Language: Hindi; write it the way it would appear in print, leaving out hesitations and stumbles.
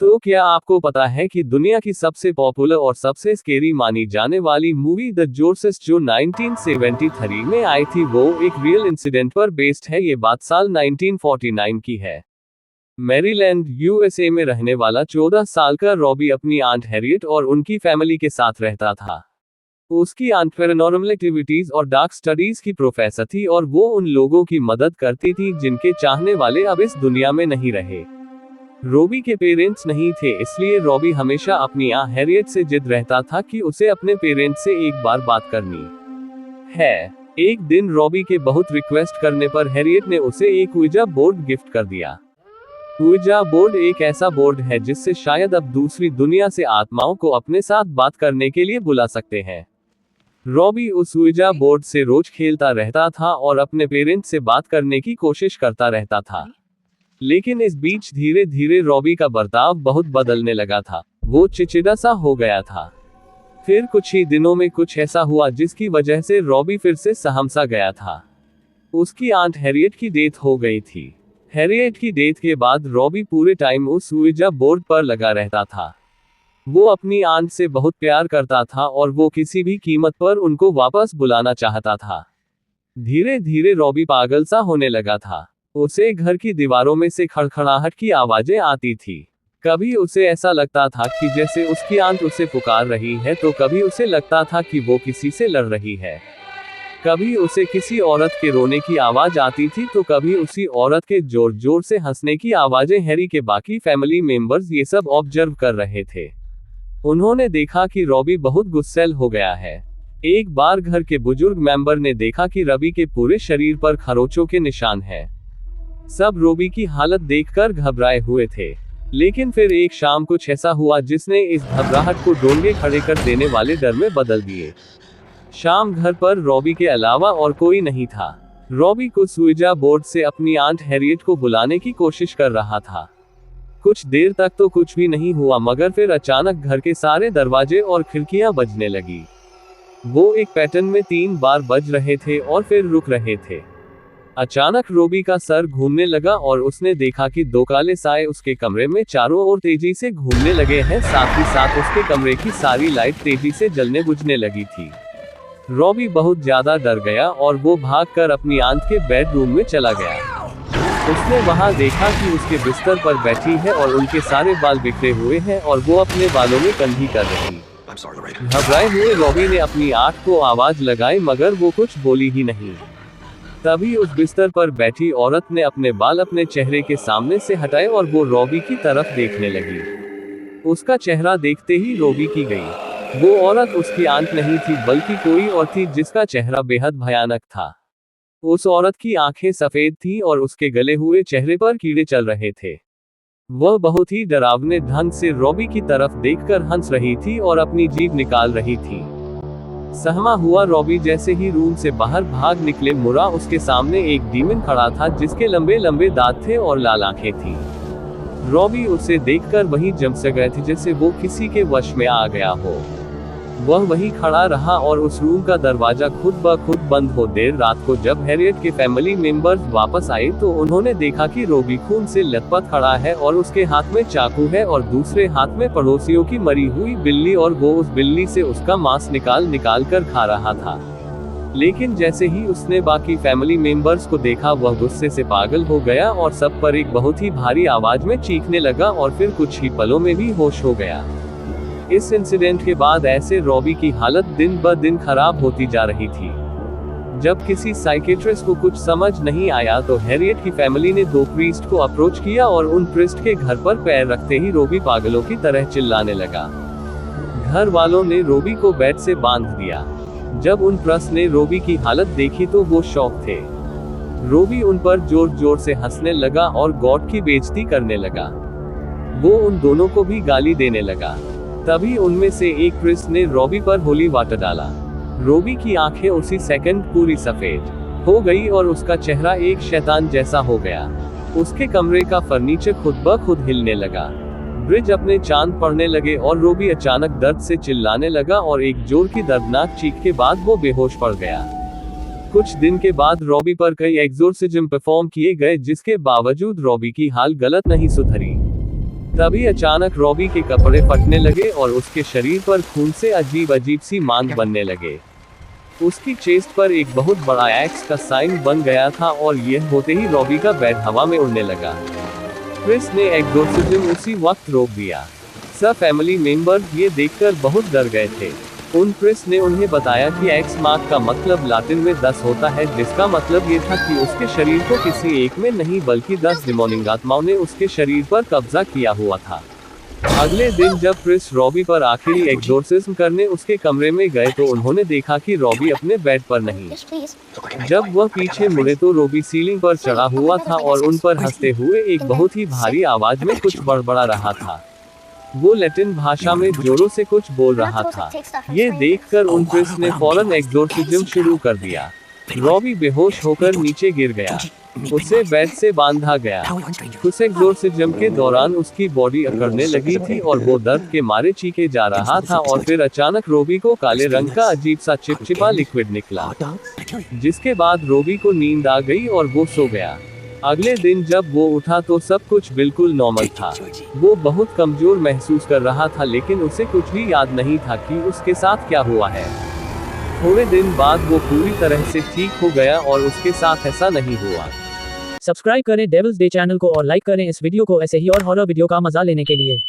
तो क्या आपको पता है कि दुनिया की सबसे पॉपुलर और सबसे स्केरी मानी जाने वाली मूवी द एक्सोर्सिस्ट जो 1973 में आई थी वो एक रियल इंसिडेंट पर बेस्ड है। ये बात साल 1949 की है। मैरीलैंड, यूएसए में रहने वाला 14 साल का रॉबी अपनी आंट हैरियट और उनकी फैमिली के साथ रहता था। उसकी आंट पैरानॉर्मल एक्टिविटीज और डार्क स्टडीज की प्रोफेसर थी और वो उन लोगों की मदद करती थी जिनके चाहने वाले अब इस दुनिया में नहीं रहे। रॉबी के पेरेंट्स नहीं थे, इसलिए रॉबी हमेशा अपनी आंट हैरियट से जिद रहता था कि उसे अपने पेरेंट्स से एक बार बात करनी है। एक दिन रॉबी के बहुत रिक्वेस्ट करने पर हैरियट ने उसे एक ouija बोर्ड गिफ्ट कर दिया। ouija बोर्ड एक ऐसा बोर्ड है जिससे शायद अब दूसरी दुनिया से आत्माओं को अपने साथ बात करने के लिए बुला सकते हैं। रॉबी उस ouija बोर्ड से रोज खेलता रहता था और अपने पेरेंट्स से बात करने की कोशिश करता रहता था। लेकिन इस बीच धीरे धीरे रॉबी का बर्ताव बहुत बदलने लगा था। वो चिड़चिड़ा सा हो गया था। फिर कुछ ही दिनों में कुछ ऐसा हुआ जिसकी वजह से रॉबी फिर से सहमसा गया था। उसकी आंट हैरियट की डेथ हो गई थी। हैरियट की डेथ के बाद रॉबी पूरे टाइम उस ouija बोर्ड पर लगा रहता था। वो अपनी आंट से बहुत प्यार करता था और वो किसी भी कीमत पर उनको वापस बुलाना चाहता था। धीरे धीरे रॉबी पागल सा होने लगा था। उसे घर की दीवारों में से खड़खड़ाहट की आवाजें आती थी। कभी उसे ऐसा लगता था कि जैसे उसकी आंट उसे पुकार रही है, तो कभी उसे लगता था कि वो किसी से लड़ रही है। कभी उसे किसी औरत के रोने की आवाज आती थी, तो कभी उसी औरत के जोर जोर से हंसने की आवाजें। हैरी के बाकी फैमिली मेंबर्स ये सब ऑब्जर्व कर रहे थे। उन्होंने देखा कि रॉबी बहुत गुस्सैल हो गया है। एक बार घर के बुजुर्ग मेंबर ने देखा कि रॉबी के पूरे शरीर पर खरोंचों के निशान हैं। सब रॉबी की हालत देखकर घबराए हुए थे। लेकिन फिर एक शाम कुछ ऐसा हुआ जिसने इस घबराहट को डोंगे खड़े कर देने वाले डर में बदल दिए। शाम घर पर रॉबी के अलावा और कोई नहीं था। रॉबी को ouija बोर्ड से अपनी आंट हैरियट को बुलाने की कोशिश कर रहा था। कुछ देर तक तो कुछ भी नहीं हुआ, मगर फिर अचानक घर के सारे दरवाजे और खिड़कियां बजने लगी। वो एक पैटर्न में 3 बार बज रहे थे और फिर रुक रहे थे। अचानक रॉबी का सर घूमने लगा और उसने देखा कि 2 काले साए उसके कमरे में चारों ओर तेजी से घूमने लगे हैं। साथ ही साथ उसके कमरे की सारी लाइट तेजी से जलने बुझने लगी थी। रॉबी बहुत ज्यादा डर गया और वो भागकर अपनी आंट के बेडरूम में चला गया। उसने वहां देखा कि उसके बिस्तर पर बैठी है और उनके सारे बाल बिखरे हुए हैं और वो अपने बालों में कंघी कर रही। घबराए हुए रॉबी ने अपनी आंट को आवाज लगाई, मगर वो कुछ बोली ही नहीं। तभी उस बिस्तर पर बैठी औरत ने अपने बाल अपने चेहरे के सामने से हटाए और वो रॉबी की तरफ देखने लगी। उसका चेहरा देखते ही रॉबी की गई। वो औरत उसकी आंट नहीं थी, बल्कि कोई और थी जिसका चेहरा बेहद भयानक था। उस औरत की आंखें सफेद थीं और उसके गले हुए चेहरे पर कीड़े चल रहे थे। वह बहुत ही डरावने ढंग से रॉबी की तरफ देखकर हंस रही थी और अपनी जीभ निकाल रही थी। सहमा हुआ रॉबी जैसे ही रूम से बाहर भाग निकले, मुड़ा उसके सामने एक डीमन खड़ा था जिसके लंबे लंबे दांत थे और लाल आंखें थीं। रॉबी उसे देखकर वहीं जम से गए थे जैसे वो किसी के वश में आ गया हो। वह वहीं खड़ा रहा और उस रूम का दरवाजा खुद ब खुद बंद हो। देर रात को जब हैरियट के फैमिली मेंबर्स वापस आए तो उन्होंने देखा कि रॉबी खून से लथपथ खड़ा है और उसके हाथ में चाकू है और दूसरे हाथ में पड़ोसियों की मरी हुई बिल्ली, और वो उस बिल्ली से उसका मांस निकाल कर खा रहा था। लेकिन जैसे ही उसने बाकी फैमिली मेंबर्स को देखा, वह गुस्से से पागल हो गया और सब पर एक बहुत ही भारी आवाज में चीखने लगा और फिर कुछ ही पलों में भी होश हो गया। इस इंसिडेंट के बाद ऐसे रॉबी की हालत दिन ब दिन खराब होती जा रही थी। जब किसी साइकेट्रिस्ट को कुछ समझ नहीं आया तो हैरियट की फैमिली ने 2 प्रीस्ट को अप्रोच किया और उन प्रीस्ट के घर पर पैर रखते ही रॉबी पागलों की तरह चिल्लाने लगा। घर वालों ने रॉबी को बेड से बांध दिया। जब उन प्रीस्ट ने रॉबी की हालत देखी तो वो शॉक थे। रॉबी उन पर जोर जोर से हंसने लगा और गॉड की बेइज्जती करने लगा। वो उन दोनों को भी गाली देने लगा। तभी उनमें से एक प्रीस्ट ने रॉबी पर होली वाटर डाला। रॉबी की आंखें उसी सेकंड पूरी सफेद हो गई और उसका चेहरा एक शैतान जैसा हो गया। उसके कमरे का फर्नीचर खुद ब खुद हिलने लगा। ब्रिज अपने चांद पड़ने लगे और रॉबी अचानक दर्द से चिल्लाने लगा और एक जोर की दर्दनाक चीख के बाद वो बेहोश पड़ गया। कुछ दिन के बाद रॉबी पर कई एक्सोर्सिज्म परफॉर्म किए गए, जिसके बावजूद रॉबी की हाल गलत नहीं सुधरी। तभी अचानक रॉबी के कपड़े फटने लगे और उसके शरीर पर खून से अजीब अजीब सी मांग बनने लगे। उसकी चेस्ट पर एक बहुत बड़ा एक्स का साइन बन गया था और यह होते ही रॉबी का बेड हवा में उड़ने लगा। क्रिस ने एग्जोर्सिज्म उसी वक्त रोक दिया। सब फैमिली मेंबर ये देखकर बहुत डर गए थे। क्रिस ने उन्हें बताया कि एक्स मार्क का मतलब लातिन में 10 होता है, जिसका मतलब ये था कि उसके शरीर को किसी एक में नहीं बल्कि 10 डिमोनिक आत्माओं ने उसके शरीर पर कब्जा किया हुआ था। अगले दिन जब क्रिस रॉबी पर आखिरी एग्जोर्सिज्म करने उसके कमरे में गए तो उन्होंने देखा कि रॉबी अपने बेड पर नहीं। जब वह पीछे मुड़े तो रॉबी सीलिंग पर चढ़ा हुआ था और उन पर हंसते हुए एक बहुत ही भारी आवाज में कुछ बड़बड़ा रहा था। वो लैटिन भाषा में जोरों से कुछ बोल रहा था। ये देखकर क्रिस ने फौरन एग्जोर्सिज्म शुरू कर दिया। रॉबी बेहोश होकर नीचे गिर गया। उसे बेड से बांधा गया। उस एग्जोर्सिज्म के दौरान उसकी बॉडी अकड़ने लगी थी और वो दर्द के मारे चीखे जा रहा था और फिर अचानक रॉबी को काले रंग का अजीब सा चिपचिपा लिक्विड निकला, जिसके बाद रॉबी को नींद आ गई और वो सो गया। अगले दिन जब वो उठा तो सब कुछ बिल्कुल नॉर्मल था। वो बहुत कमजोर महसूस कर रहा था, लेकिन उसे कुछ भी याद नहीं था कि उसके साथ क्या हुआ है। थोड़े दिन बाद वो पूरी तरह से ठीक हो गया और उसके साथ ऐसा नहीं हुआ। सब्सक्राइब करें डेविल्स डे चैनल को और लाइक करें इस वीडियो को ऐसे ही और हॉरर वीडियो का मजा लेने के लिए।